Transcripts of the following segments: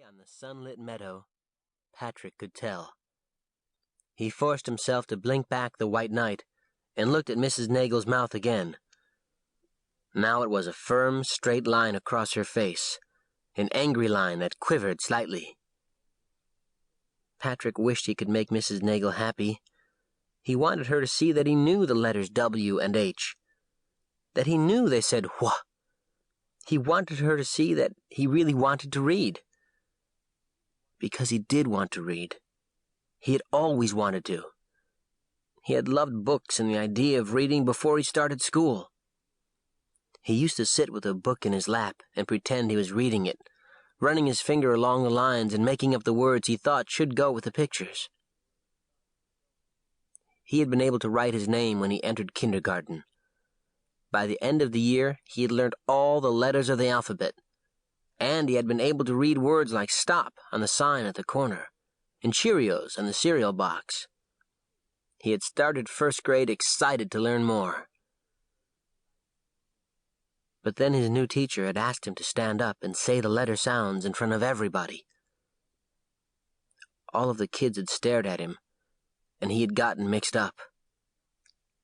on the sunlit meadow, Patrick could tell. He forced himself to blink back the white night and looked at Mrs. Nagel's mouth again. Now it was a firm, straight line across her face, an angry line that quivered slightly. Patrick wished he could make Mrs. Nagel happy. He wanted her to see that he knew the letters W and H, that he knew they said wha. He wanted her to see that he really wanted to read. Because he did want to read. He had always wanted to. He had loved books and the idea of reading before he started school. He used to sit with a book in his lap and pretend he was reading it, running his finger along the lines and making up the words he thought should go with the pictures. He had been able to write his name when he entered kindergarten. By the end of the year, he had learned all the letters of the alphabet, and he had been able to read words like stop on the sign at the corner, and Cheerios on the cereal box. He had started first grade excited to learn more. But then his new teacher had asked him to stand up and say the letter sounds in front of everybody. All of the kids had stared at him, and he had gotten mixed up.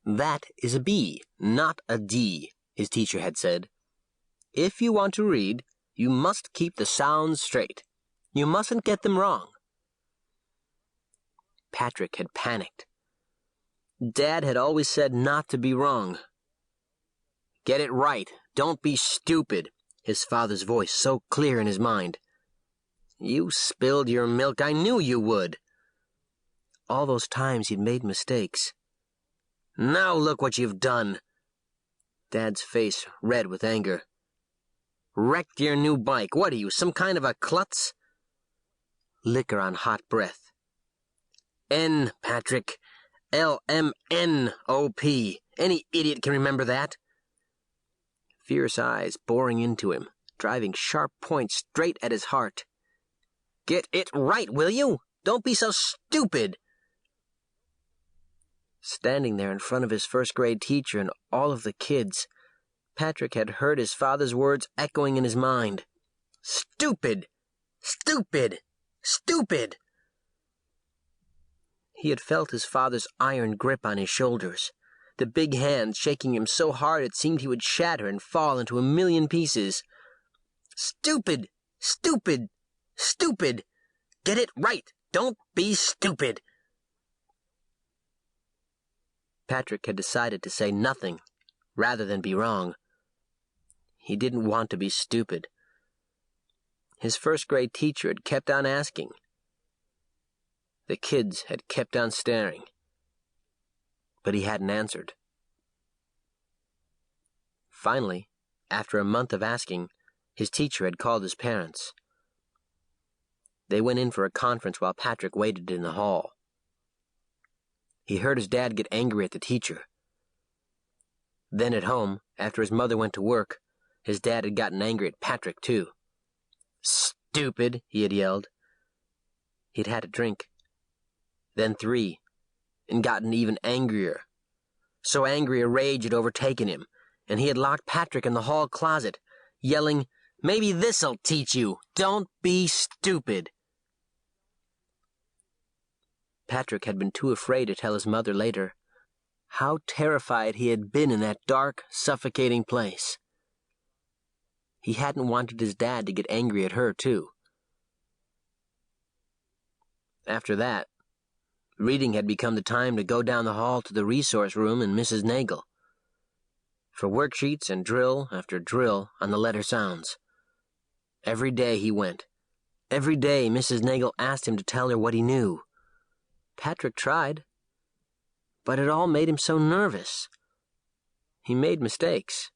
"That is a B, not a D," his teacher had said. "If you want to read, you must keep the sounds straight. You mustn't get them wrong." Patrick had panicked. Dad had always said not to be wrong. "Get it right. Don't be stupid," his father's voice so clear in his mind. "You spilled your milk. I knew you would." All those times he'd made mistakes. "Now look what you've done." Dad's face red with anger. "Wrecked your new bike. What are you, some kind of a klutz?" Liquor on hot breath. "N, Patrick. LMNOP. Any idiot can remember that." Fierce eyes boring into him, driving sharp points straight at his heart. "Get it right, will you? Don't be so stupid." Standing there in front of his first-grade teacher and all of the kids, Patrick had heard his father's words echoing in his mind. "Stupid! Stupid! Stupid!" He had felt his father's iron grip on his shoulders, the big hand shaking him so hard it seemed he would shatter and fall into a million pieces. "Stupid! Stupid! Stupid! Get it right! Don't be stupid!" Patrick had decided to say nothing, rather than be wrong. He didn't want to be stupid. His first-grade teacher had kept on asking. The kids had kept on staring. But he hadn't answered. Finally, after a month of asking, his teacher had called his parents. They went in for a conference while Patrick waited in the hall. He heard his dad get angry at the teacher. Then at home, after his mother went to work, his dad had gotten angry at Patrick, too. "Stupid," he had yelled. He'd had a drink. Then 3, and gotten even angrier. So angry a rage had overtaken him, and he had locked Patrick in the hall closet, yelling, "Maybe this'll teach you. Don't be stupid." Patrick had been too afraid to tell his mother later how terrified he had been in that dark, suffocating place. He hadn't wanted his dad to get angry at her, too. After that, reading had become the time to go down the hall to the resource room and Mrs. Nagel, for worksheets and drill after drill on the letter sounds. Every day he went. Every day Mrs. Nagel asked him to tell her what he knew. Patrick tried, but it all made him so nervous. He made mistakes.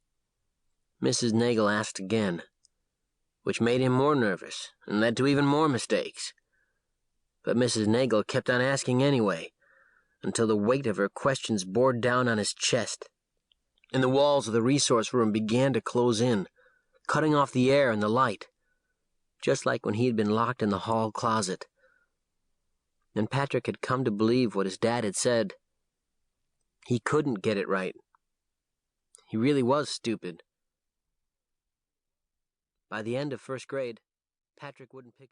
Mrs. Nagel asked again, which made him more nervous and led to even more mistakes. But Mrs. Nagel kept on asking anyway, until the weight of her questions bore down on his chest, and the walls of the resource room began to close in, cutting off the air and the light, just like when he had been locked in the hall closet. And Patrick had come to believe what his dad had said. He couldn't get it right. He really was stupid. By the end of first grade, Patrick wouldn't pick up